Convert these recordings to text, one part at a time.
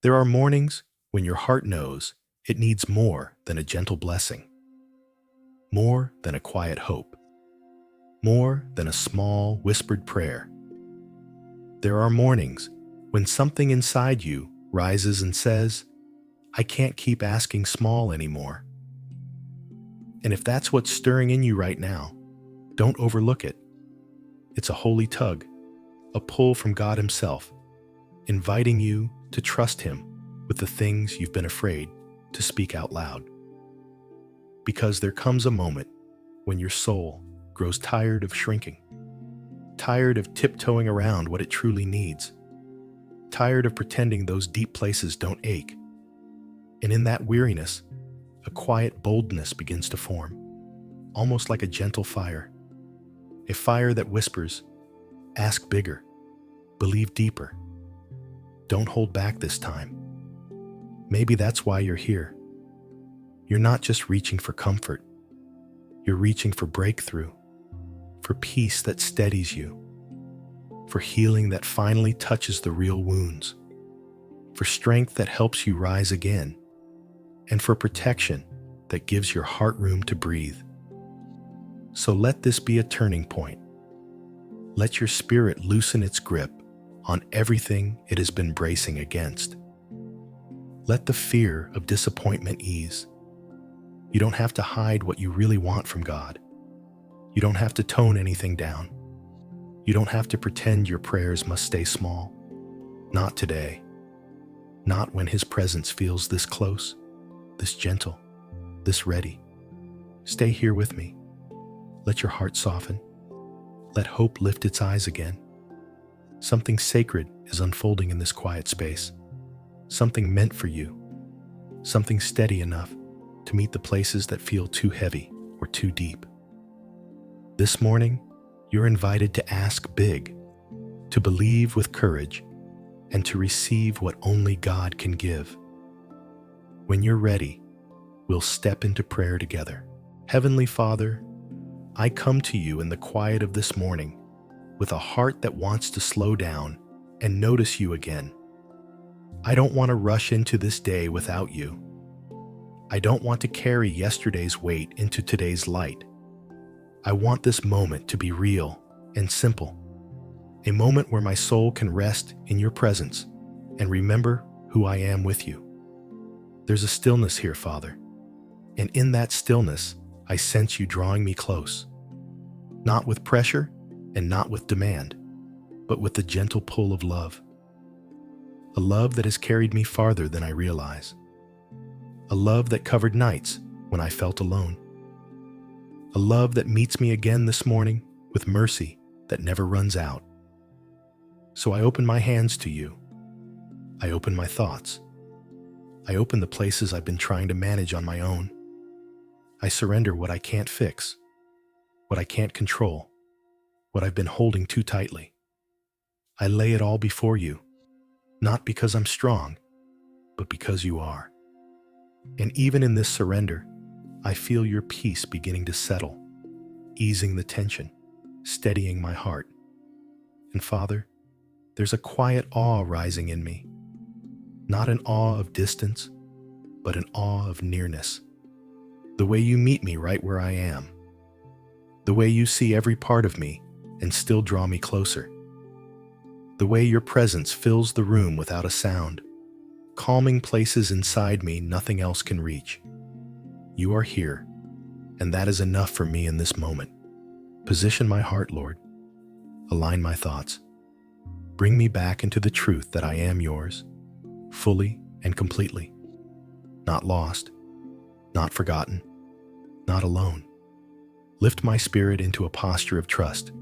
There are mornings when your heart knows it needs more than a gentle blessing, more than a quiet hope, more than a small whispered prayer. There are mornings when something inside you rises and says, I can't keep asking small anymore. And if that's what's stirring in you right now, don't overlook it. It's a holy tug, a pull from God Himself, inviting you to trust Him with the things you've been afraid to speak out loud. Because there comes a moment when your soul grows tired of shrinking, tired of tiptoeing around what it truly needs, tired of pretending those deep places don't ache. And in that weariness, a quiet boldness begins to form, almost like a gentle fire, a fire that whispers, ask bigger, believe deeper, don't hold back this time. Maybe that's why you're here. You're not just reaching for comfort. You're reaching for breakthrough, for peace that steadies you, for healing that finally touches the real wounds, for strength that helps you rise again, and for protection that gives your heart room to breathe. So let this be a turning point. Let your spirit loosen its grip on everything it has been bracing against. Let the fear of disappointment ease. You don't have to hide what you really want from God. You don't have to tone anything down. You don't have to pretend your prayers must stay small. Not today. Not when His presence feels this close, this gentle, this ready. Stay here with me. Let your heart soften. Let hope lift its eyes again. Something sacred is unfolding in this quiet space. Something meant for you. Something steady enough to meet the places that feel too heavy or too deep. This morning, you're invited to ask big, to believe with courage, and to receive what only God can give. When you're ready, we'll step into prayer together. Heavenly Father, I come to you in the quiet of this morning with a heart that wants to slow down and notice you again. I don't want to rush into this day without you. I don't want to carry yesterday's weight into today's light. I want this moment to be real and simple, a moment where my soul can rest in your presence and remember who I am with you. There's a stillness here, Father, and in that stillness, I sense you drawing me close, not with pressure and not with demand, but with the gentle pull of love. A love that has carried me farther than I realize. A love that covered nights when I felt alone. A love that meets me again this morning with mercy that never runs out. So I open my hands to you. I open my thoughts. I open the places I've been trying to manage on my own. I surrender what I can't fix, what I can't control, what I've been holding too tightly. I lay it all before you, not because I'm strong, but because you are. And even in this surrender, I feel your peace beginning to settle, easing the tension, steadying my heart. And Father, there's a quiet awe rising in me, not an awe of distance, but an awe of nearness. The way you meet me right where I am, the way you see every part of me and still draw me closer, the way your presence fills the room without a sound, calming places inside me nothing else can reach. You are here, and that is enough for me in this moment. Position my heart, Lord. Align my thoughts. Bring me back into the truth that I am yours, fully and completely. Not lost, not forgotten, not alone. Lift my spirit into a posture of trust.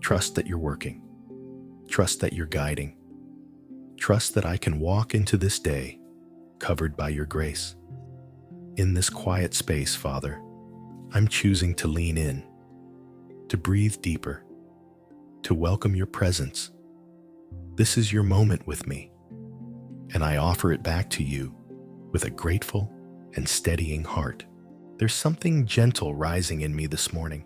Trust that you're working. Trust that you're guiding. Trust that I can walk into this day covered by your grace. In this quiet space, Father, I'm choosing to lean in, to breathe deeper, to welcome your presence. This is your moment with me, and I offer it back to you with a grateful and steadying heart. There's something gentle rising in me this morning,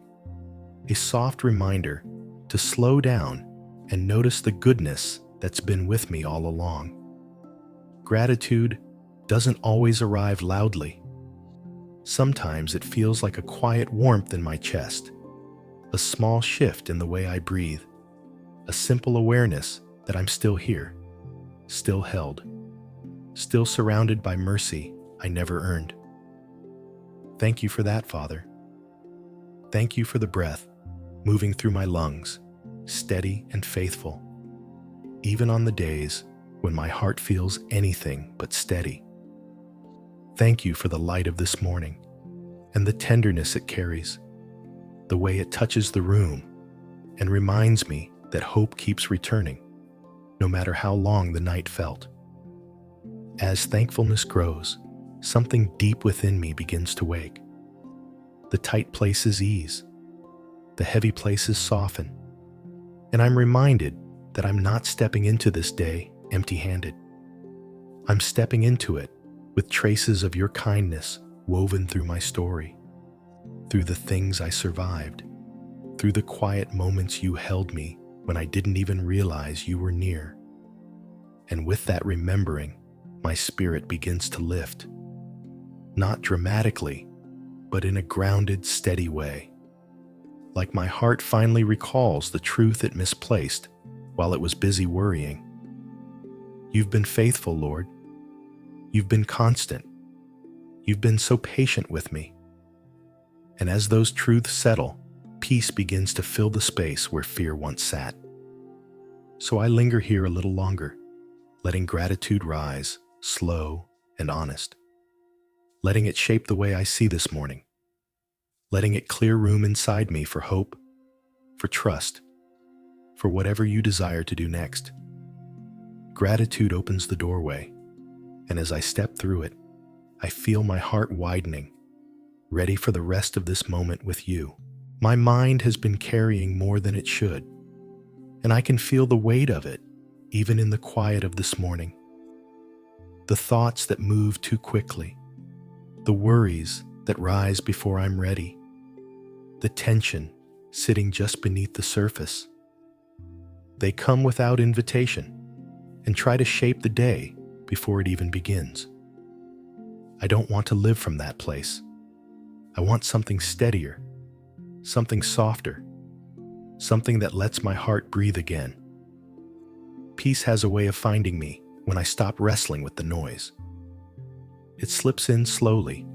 a soft reminder to slow down and notice the goodness that's been with me all along. Gratitude doesn't always arrive loudly. Sometimes it feels like a quiet warmth in my chest, a small shift in the way I breathe, a simple awareness that I'm still here, still held, still surrounded by mercy I never earned. Thank you for that, Father. Thank you for the breath moving through my lungs, steady and faithful, even on the days when my heart feels anything but steady. Thank you for the light of this morning and the tenderness it carries, the way it touches the room and reminds me that hope keeps returning, no matter how long the night felt. As thankfulness grows, something deep within me begins to wake. The tight places ease, the heavy places soften, and I'm reminded that I'm not stepping into this day empty-handed. I'm stepping into it with traces of your kindness woven through my story, through the things I survived, through the quiet moments you held me when I didn't even realize you were near. And with that remembering, my spirit begins to lift, not dramatically, but in a grounded, steady way, like my heart finally recalls the truth it misplaced while it was busy worrying. You've been faithful, Lord. You've been constant. You've been so patient with me. And as those truths settle, peace begins to fill the space where fear once sat. So I linger here a little longer, letting gratitude rise, slow and honest, letting it shape the way I see this morning, letting it clear room inside me for hope, for trust, for whatever you desire to do next. Gratitude opens the doorway, and as I step through it, I feel my heart widening, ready for the rest of this moment with you. My mind has been carrying more than it should, and I can feel the weight of it, even in the quiet of this morning. The thoughts that move too quickly, the worries that rise before I'm ready, the tension sitting just beneath the surface. They come without invitation and try to shape the day before it even begins. I don't want to live from that place. I want something steadier, something softer, something that lets my heart breathe again. Peace has a way of finding me when I stop wrestling with the noise. It slips in slowly,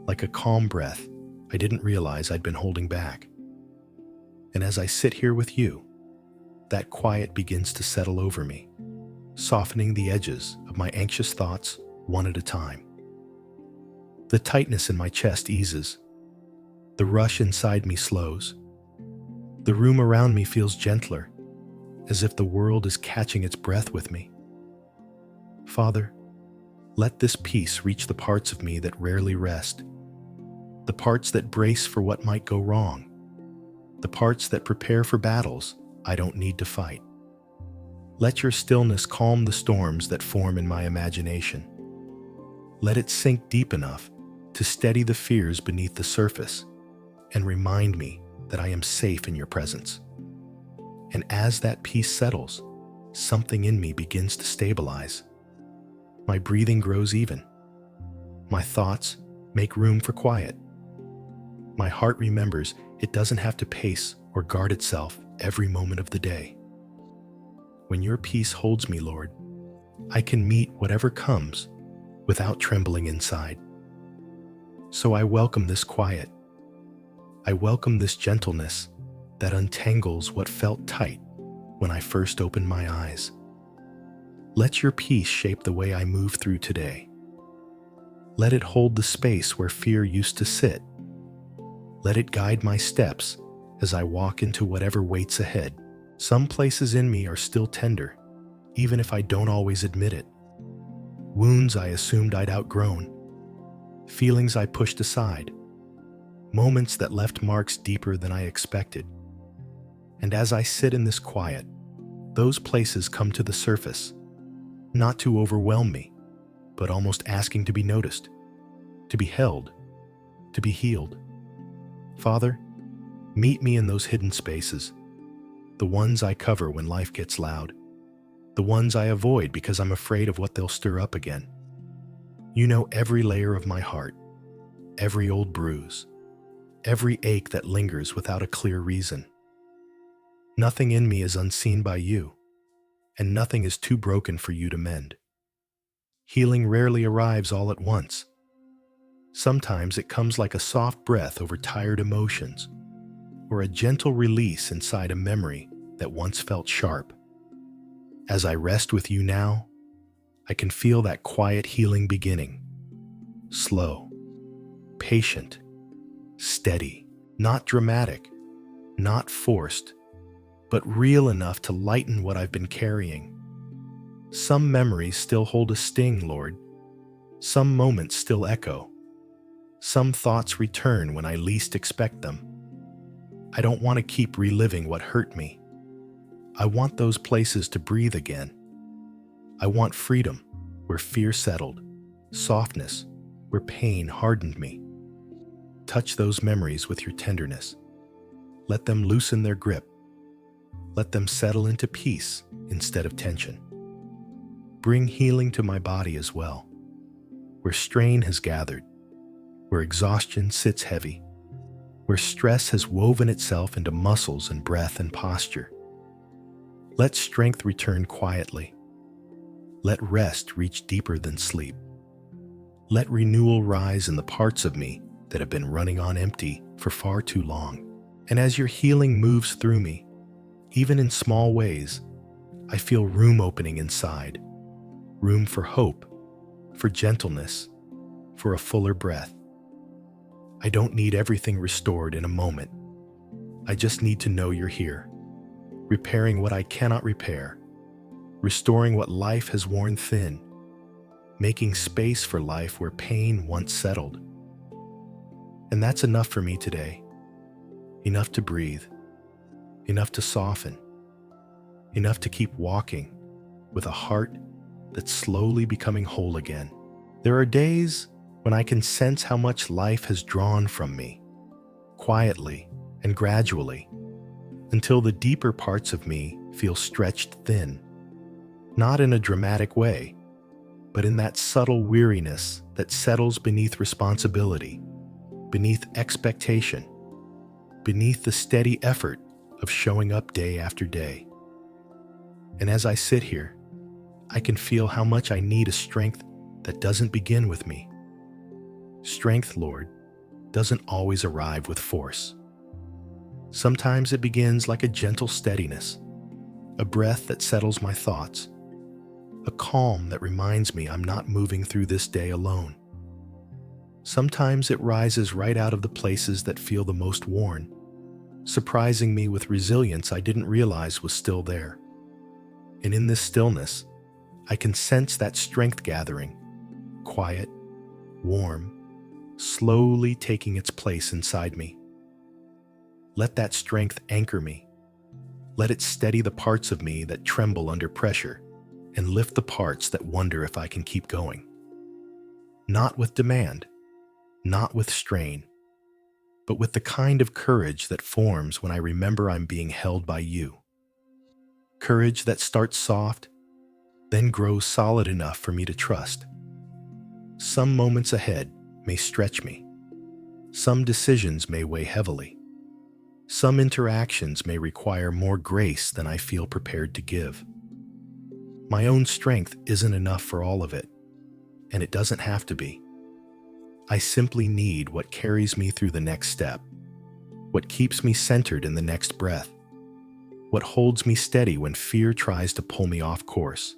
like a calm breath I didn't realize I'd been holding back. And as I sit here with you, that quiet begins to settle over me, softening the edges of my anxious thoughts one at a time. The tightness in my chest eases. The rush inside me slows. The room around me feels gentler, as if the world is catching its breath with me. Father, let this peace reach the parts of me that rarely rest, the parts that brace for what might go wrong, the parts that prepare for battles I don't need to fight. Let your stillness calm the storms that form in my imagination. Let it sink deep enough to steady the fears beneath the surface and remind me that I am safe in your presence. And as that peace settles, something in me begins to stabilize. My breathing grows even. My thoughts make room for quiet. My heart remembers it doesn't have to pace or guard itself every moment of the day. When your peace holds me, Lord, I can meet whatever comes without trembling inside. So I welcome this quiet. I welcome this gentleness that untangles what felt tight when I first opened my eyes. Let your peace shape the way I move through today. Let it hold the space where fear used to sit. Let it guide my steps as I walk into whatever waits ahead. Some places in me are still tender, even if I don't always admit it. Wounds I assumed I'd outgrown, feelings I pushed aside, moments that left marks deeper than I expected. And as I sit in this quiet, those places come to the surface, not to overwhelm me, but almost asking to be noticed, to be held, to be healed. Father, meet me in those hidden spaces, the ones I cover when life gets loud. the ones I avoid because I'm afraid of what they'll stir up again. You know every layer of my heart, every old bruise, every ache that lingers without a clear reason. Nothing in me is unseen by you, and nothing is too broken for you to mend. Healing rarely arrives all at once. Sometimes it comes like a soft breath over tired emotions, or a gentle release inside a memory that once felt sharp. As I rest with you now, I can feel that quiet healing beginning. Slow, patient, steady, not dramatic, not forced, but real enough to lighten what I've been carrying. Some memories still hold a sting, Lord. Some moments still echo. Some thoughts return when I least expect them. I don't want to keep reliving what hurt me. I want those places to breathe again. I want freedom where fear settled, softness where pain hardened me. Touch those memories with your tenderness. Let them loosen their grip. Let them settle into peace instead of tension. Bring healing to my body as well, where strain has gathered, where exhaustion sits heavy, where stress has woven itself into muscles and breath and posture. Let strength return quietly. Let rest reach deeper than sleep. Let renewal rise in the parts of me that have been running on empty for far too long. And as your healing moves through me, even in small ways, I feel room opening inside. Room for hope, for gentleness, for a fuller breath. I don't need everything restored in a moment. I just need to know you're here, repairing what I cannot repair, restoring what life has worn thin, making space for life where pain once settled. And that's enough for me today. Enough to breathe, enough to soften, enough to keep walking with a heart that's slowly becoming whole again. There are days when I can sense how much life has drawn from me, quietly and gradually, until the deeper parts of me feel stretched thin, not in a dramatic way, but in that subtle weariness that settles beneath responsibility, beneath expectation, beneath the steady effort of showing up day after day. And as I sit here, I can feel how much I need a strength that doesn't begin with me. Strength, Lord, doesn't always arrive with force. Sometimes it begins like a gentle steadiness, a breath that settles my thoughts, a calm that reminds me I'm not moving through this day alone. Sometimes it rises right out of the places that feel the most worn, surprising me with resilience I didn't realize was still there. And in this stillness, I can sense that strength gathering, quiet, warm, slowly taking its place inside me. Let that strength anchor me. Let it steady the parts of me that tremble under pressure and lift the parts that wonder if I can keep going. Not with demand, not with strain, but with the kind of courage that forms when I remember I'm being held by you. Courage that starts soft, then grows solid enough for me to trust. Some moments ahead may stretch me. Some decisions may weigh heavily. Some interactions may require more grace than I feel prepared to give. My own strength isn't enough for all of it, and it doesn't have to be. I simply need what carries me through the next step, what keeps me centered in the next breath, what holds me steady when fear tries to pull me off course.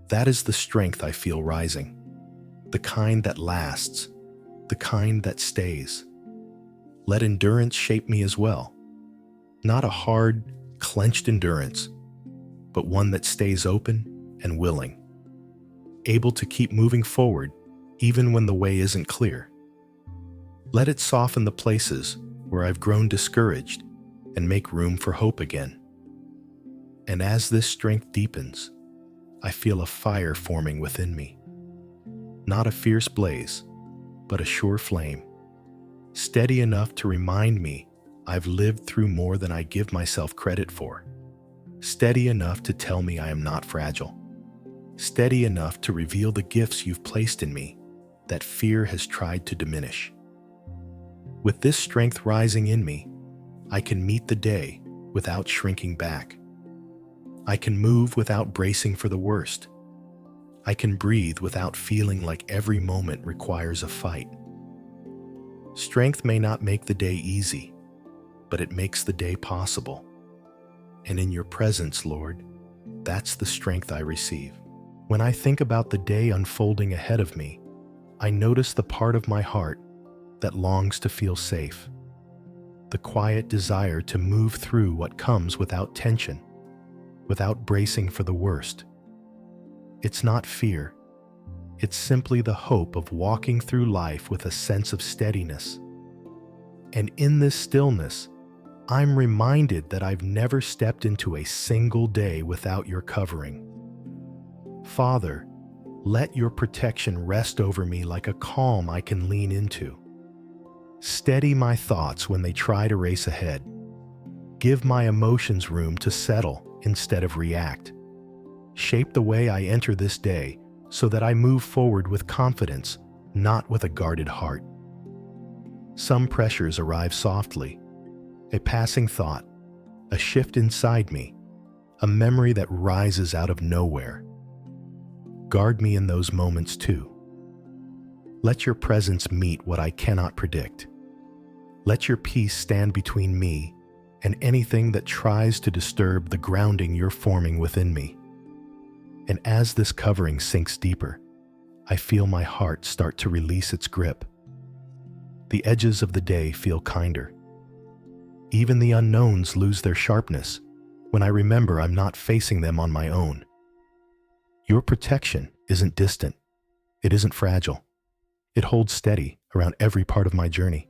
That is the strength I feel rising, the kind that lasts, the kind that stays. Let endurance shape me as well. Not a hard, clenched endurance, but one that stays open and willing, able to keep moving forward even when the way isn't clear. Let it soften the places where I've grown discouraged and make room for hope again. And as this strength deepens, I feel a fire forming within me. Not a fierce blaze, but a sure flame, steady enough to remind me I've lived through more than I give myself credit for, steady enough to tell me I am not fragile, steady enough to reveal the gifts you've placed in me that fear has tried to diminish. With this strength rising in me, I can meet the day without shrinking back. I can move without bracing for the worst. I can breathe without feeling like every moment requires a fight. Strength may not make the day easy, but it makes the day possible. And in your presence, Lord, that's the strength I receive. When I think about the day unfolding ahead of me, I notice the part of my heart that longs to feel safe, the quiet desire to move through what comes without tension, without bracing for the worst. It's not fear. It's simply the hope of walking through life with a sense of steadiness. And in this stillness, I'm reminded that I've never stepped into a single day without your covering. Father, let your protection rest over me like a calm I can lean into. Steady my thoughts when they try to race ahead. Give my emotions room to settle instead of react. Shape the way I enter this day so that I move forward with confidence, not with a guarded heart. Some pressures arrive softly, a passing thought, a shift inside me, a memory that rises out of nowhere. Guard me in those moments too. Let your presence meet what I cannot predict. Let your peace stand between me and anything that tries to disturb the grounding you're forming within me. And as this covering sinks deeper, I feel my heart start to release its grip. The edges of the day feel kinder. Even the unknowns lose their sharpness when I remember I'm not facing them on my own. Your protection isn't distant. It isn't fragile. It holds steady around every part of my journey.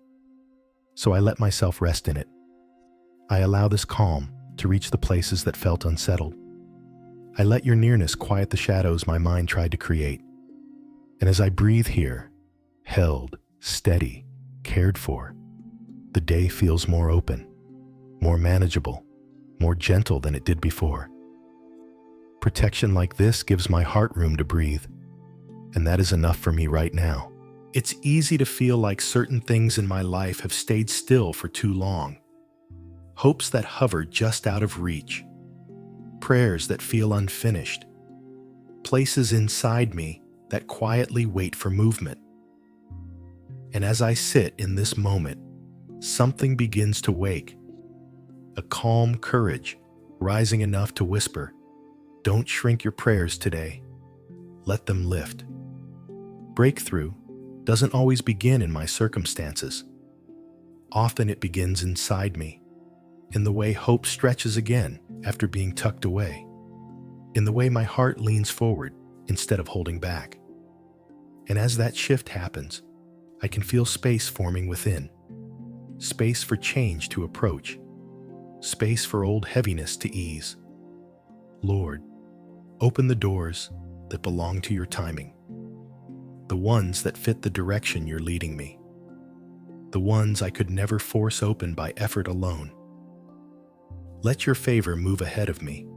So I let myself rest in it. I allow this calm to reach the places that felt unsettled. I let your nearness quiet the shadows my mind tried to create. And as I breathe here, held, steady, cared for, the day feels more open, more manageable, more gentle than it did before. Protection like this gives my heart room to breathe, and that is enough for me right now. It's easy to feel like certain things in my life have stayed still for too long. Hopes that hover just out of reach. Prayers that feel unfinished. Places inside me that quietly wait for movement. And as I sit in this moment, something begins to wake. A calm courage rising enough to whisper, "Don't shrink your prayers today. Let them lift." Breakthrough doesn't always begin in my circumstances. Often it begins inside me, in the way hope stretches again after being tucked away, in the way my heart leans forward instead of holding back. And as that shift happens, I can feel space forming within, space for change to approach, space for old heaviness to ease. Lord, open the doors that belong to your timing, the ones that fit the direction you're leading me, the ones I could never force open by effort alone. Let your favor move ahead of me,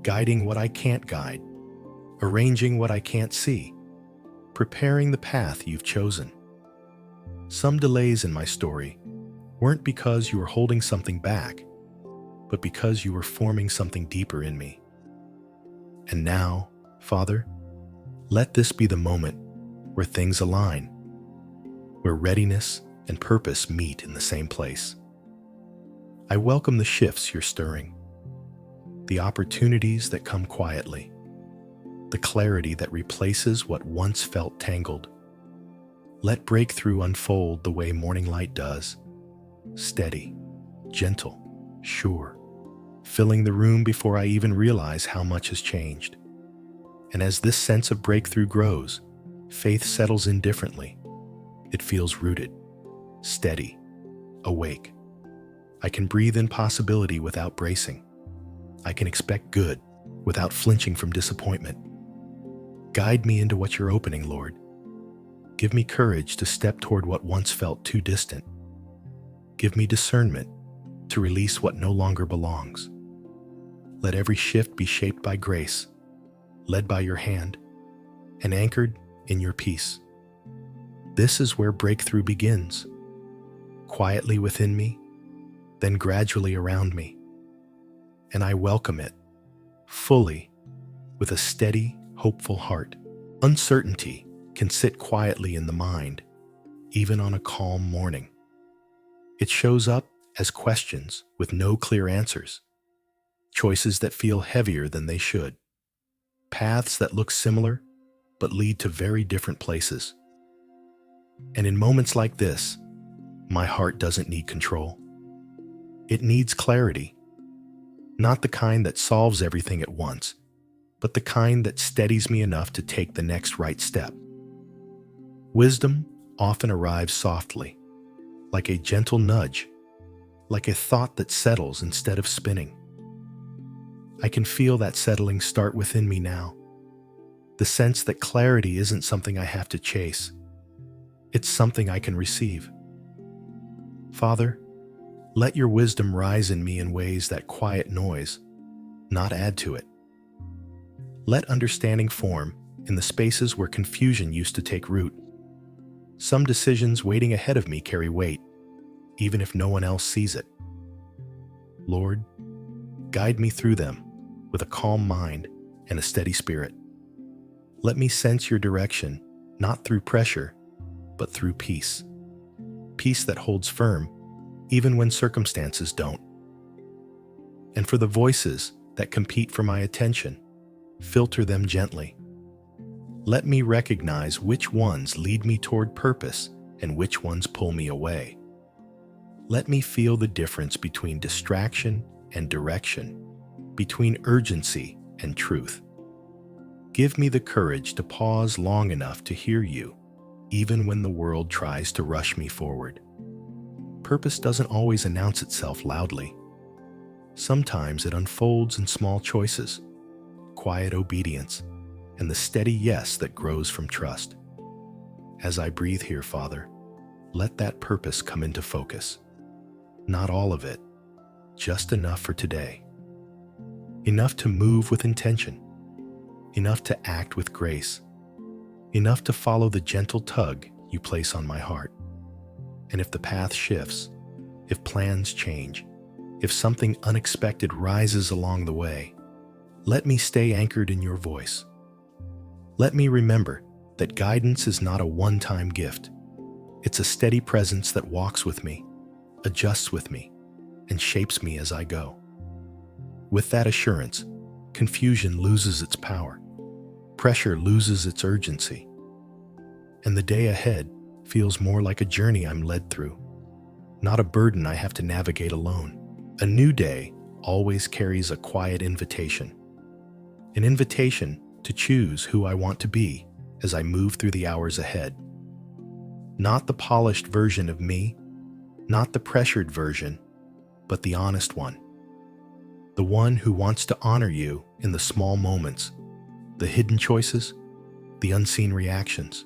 guiding what I can't guide, arranging what I can't see, preparing the path you've chosen. Some delays in my story weren't because you were holding something back, but because you were forming something deeper in me. And now, Father, let this be the moment where things align, where readiness and purpose meet in the same place. I welcome the shifts you're stirring, the opportunities that come quietly, the clarity that replaces what once felt tangled. Let breakthrough unfold the way morning light does, steady, gentle, sure, filling the room before I even realize how much has changed. And as this sense of breakthrough grows, faith settles in differently. It feels rooted, steady, awake. I can breathe in possibility without bracing. I can expect good without flinching from disappointment. Guide me into what you're opening, Lord. Give me courage to step toward what once felt too distant. Give me discernment to release what no longer belongs. Let every shift be shaped by grace, led by your hand, and anchored in your peace. This is where breakthrough begins, quietly within me, then gradually around me. And I welcome it, fully, with a steady, hopeful heart. Uncertainty can sit quietly in the mind, even on a calm morning. It shows up as questions with no clear answers, choices that feel heavier than they should, paths that look similar but lead to very different places. And in moments like this, my heart doesn't need control. It needs clarity, not the kind that solves everything at once, but the kind that steadies me enough to take the next right step. Wisdom often arrives softly, like a gentle nudge, like a thought that settles instead of spinning. I can feel that settling start within me now. The sense that clarity isn't something I have to chase. It's something I can receive. Father, let your wisdom rise in me in ways that quiet noise, not add to it. Let understanding form in the spaces where confusion used to take root. Some decisions waiting ahead of me carry weight, even if no one else sees it. Lord, guide me through them with a calm mind and a steady spirit. Let me sense your direction, not through pressure, but through peace. Peace that holds firm, even when circumstances don't. And for the voices that compete for my attention, filter them gently. Let me recognize which ones lead me toward purpose and which ones pull me away. Let me feel the difference between distraction and direction, between urgency and truth. Give me the courage to pause long enough to hear you, even when the world tries to rush me forward. Purpose doesn't always announce itself loudly. Sometimes it unfolds in small choices, quiet obedience, and the steady yes that grows from trust. As I breathe here, Father, let that purpose come into focus. Not all of it, just enough for today. Enough to move with intention, enough to act with grace, enough to follow the gentle tug you place on my heart. And if the path shifts, if plans change, if something unexpected rises along the way, let me stay anchored in your voice. Let me remember that guidance is not a one-time gift. It's a steady presence that walks with me, adjusts with me, and shapes me as I go. With that assurance, confusion loses its power, pressure loses its urgency, and the day ahead feels more like a journey I'm led through, not a burden I have to navigate alone. A new day always carries a quiet invitation, an invitation to choose who I want to be as I move through the hours ahead. Not the polished version of me, not the pressured version, but the honest one. The one who wants to honor you in the small moments, the hidden choices, the unseen reactions.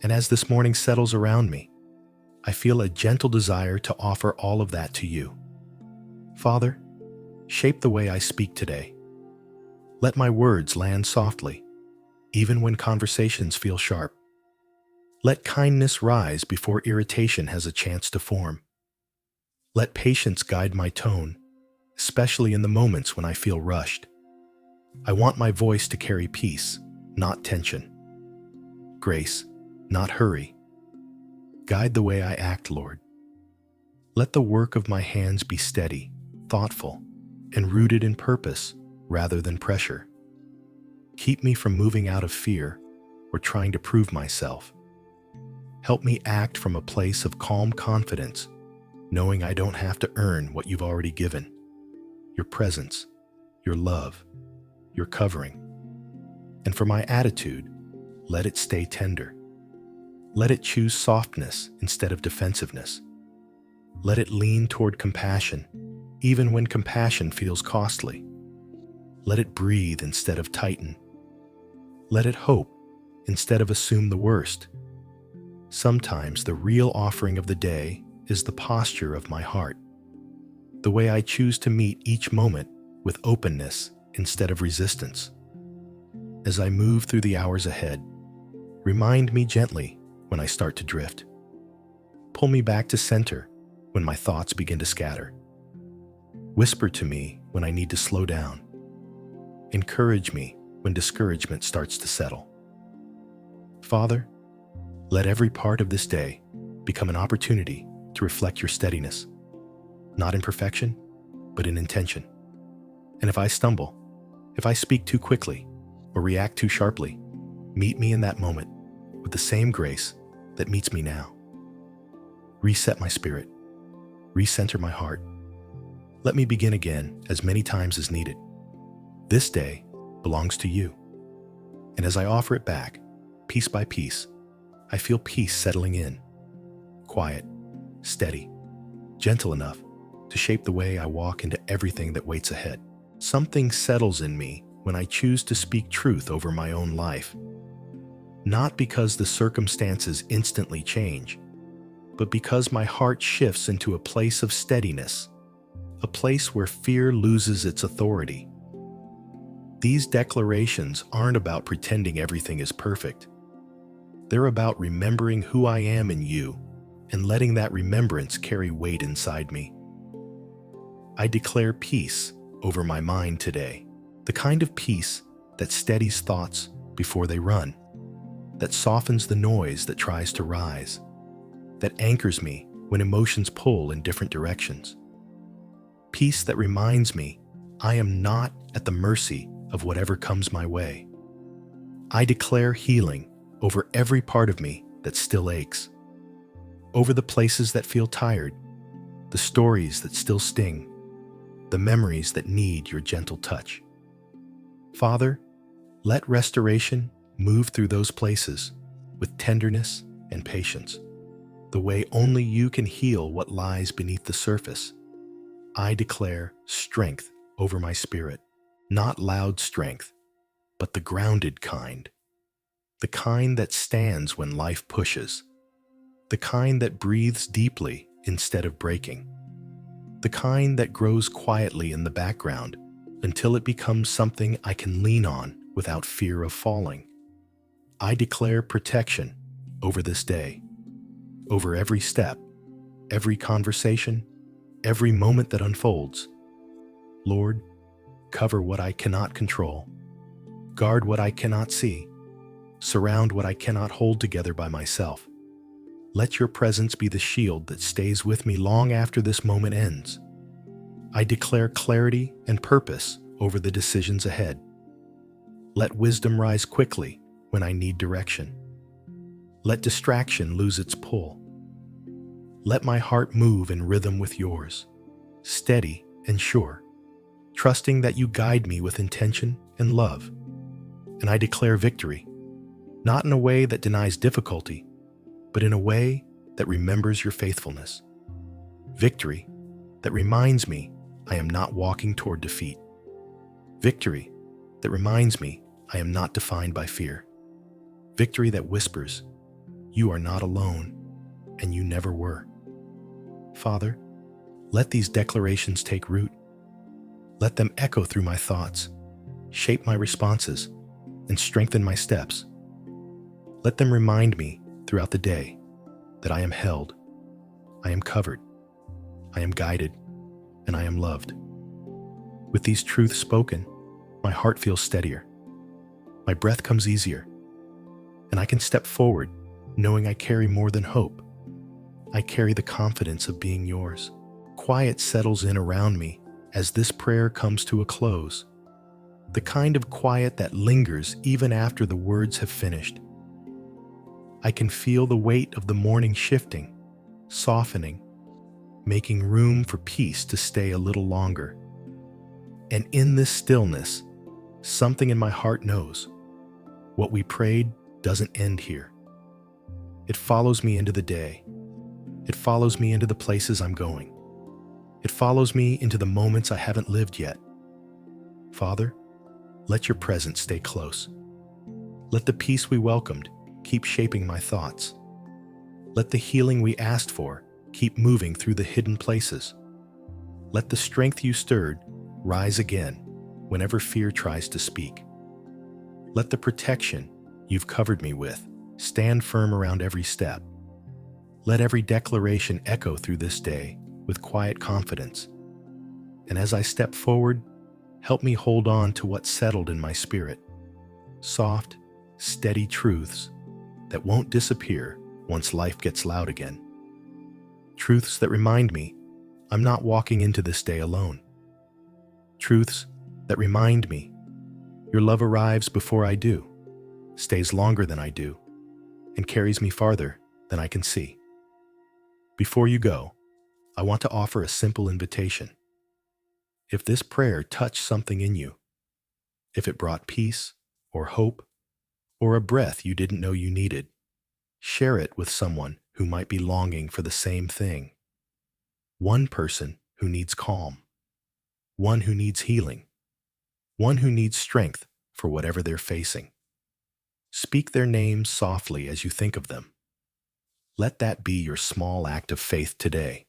And as this morning settles around me, I feel a gentle desire to offer all of that to you. Father, shape the way I speak today. Let my words land softly, even when conversations feel sharp. Let kindness rise before irritation has a chance to form. Let patience guide my tone, especially in the moments when I feel rushed. I want my voice to carry peace, not tension. Grace, not hurry. Guide the way I act, Lord. Let the work of my hands be steady, thoughtful, and rooted in purpose rather than pressure. Keep me from moving out of fear or trying to prove myself. Help me act from a place of calm confidence, knowing I don't have to earn what you've already given. Your presence, your love, your covering. And for my attitude, let it stay tender. Let it choose softness instead of defensiveness. Let it lean toward compassion, even when compassion feels costly. Let it breathe instead of tighten. Let it hope instead of assume the worst. Sometimes the real offering of the day is the posture of my heart, the way I choose to meet each moment with openness instead of resistance. As I move through the hours ahead, remind me gently when I start to drift. Pull me back to center when my thoughts begin to scatter. Whisper to me when I need to slow down. Encourage me when discouragement starts to settle. Father, let every part of this day become an opportunity to reflect your steadiness, not in perfection, but in intention. And if I stumble, if I speak too quickly or react too sharply, meet me in that moment with the same grace that meets me now. Reset my spirit, recenter my heart. Let me begin again as many times as needed. This day belongs to you. And as I offer it back, piece by piece, I feel peace settling in, quiet, steady, gentle enough to shape the way I walk into everything that waits ahead. Something settles in me when I choose to speak truth over my own life. Not because the circumstances instantly change, but because my heart shifts into a place of steadiness, a place where fear loses its authority. These declarations aren't about pretending everything is perfect. They're about remembering who I am in you and letting that remembrance carry weight inside me. I declare peace over my mind today, the kind of peace that steadies thoughts before they run, that softens the noise that tries to rise, that anchors me when emotions pull in different directions. Peace that reminds me I am not at the mercy of whatever comes my way. I declare healing over every part of me that still aches, over the places that feel tired, the stories that still sting, the memories that need your gentle touch. Father, let restoration move through those places with tenderness and patience, the way only you can heal what lies beneath the surface. I declare strength over my spirit, not loud strength, but the grounded kind, the kind that stands when life pushes, the kind that breathes deeply instead of breaking, the kind that grows quietly in the background until it becomes something I can lean on without fear of falling. I declare protection over this day, over every step, every conversation, every moment that unfolds. Lord, cover what I cannot control, guard what I cannot see, surround what I cannot hold together by myself. Let your presence be the shield that stays with me long after this moment ends. I declare clarity and purpose over the decisions ahead. Let wisdom rise quickly when I need direction. Let distraction lose its pull. Let my heart move in rhythm with yours, steady and sure, trusting that you guide me with intention and love. And I declare victory, not in a way that denies difficulty, but in a way that remembers your faithfulness. Victory that reminds me I am not walking toward defeat. Victory that reminds me I am not defined by fear. Victory that whispers, you are not alone, and you never were. Father, let these declarations take root. Let them echo through my thoughts, shape my responses, and strengthen my steps. Let them remind me throughout the day that I am held, I am covered, I am guided, and I am loved. With these truths spoken, my heart feels steadier, my breath comes easier, and I can step forward knowing I carry more than hope. I carry the confidence of being yours. Quiet settles in around me as this prayer comes to a close, the kind of quiet that lingers even after the words have finished. I can feel the weight of the morning shifting, softening, making room for peace to stay a little longer. And in this stillness, something in my heart knows what we prayed doesn't end here. It follows me into the day. It follows me into the places I'm going. It follows me into the moments I haven't lived yet. Father, let your presence stay close. Let the peace we welcomed keep shaping my thoughts. Let the healing we asked for keep moving through the hidden places. Let the strength you stirred Rise again whenever fear tries to speak. Let the protection you've covered me with stand firm around every step. Let every declaration echo through this day with quiet confidence. And as I step forward, help me hold on to what's settled in my spirit. Soft, steady truths that won't disappear once life gets loud again. Truths that remind me I'm not walking into this day alone. Truths that remind me your love arrives before I do, stays longer than I do, and carries me farther than I can see. Before you go, I want to offer a simple invitation. If this prayer touched something in you, if it brought peace or hope or a breath you didn't know you needed, share it with someone who might be longing for the same thing. One person who needs calm, one who needs healing, one who needs strength for whatever they're facing. Speak their names softly as you think of them. Let that be your small act of faith today.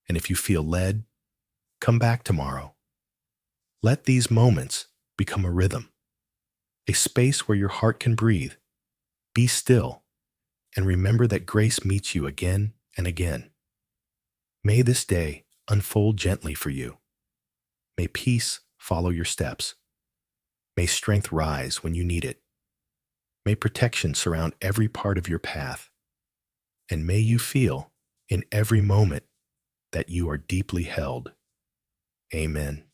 And if you feel led, come back tomorrow. Let these moments become a rhythm, a space where your heart can breathe. Be still and remember that grace meets you again and again. May this day unfold gently for you. May peace follow your steps. May strength rise when you need it. May protection surround every part of your path. And may you feel in every moment that you are deeply held. Amen.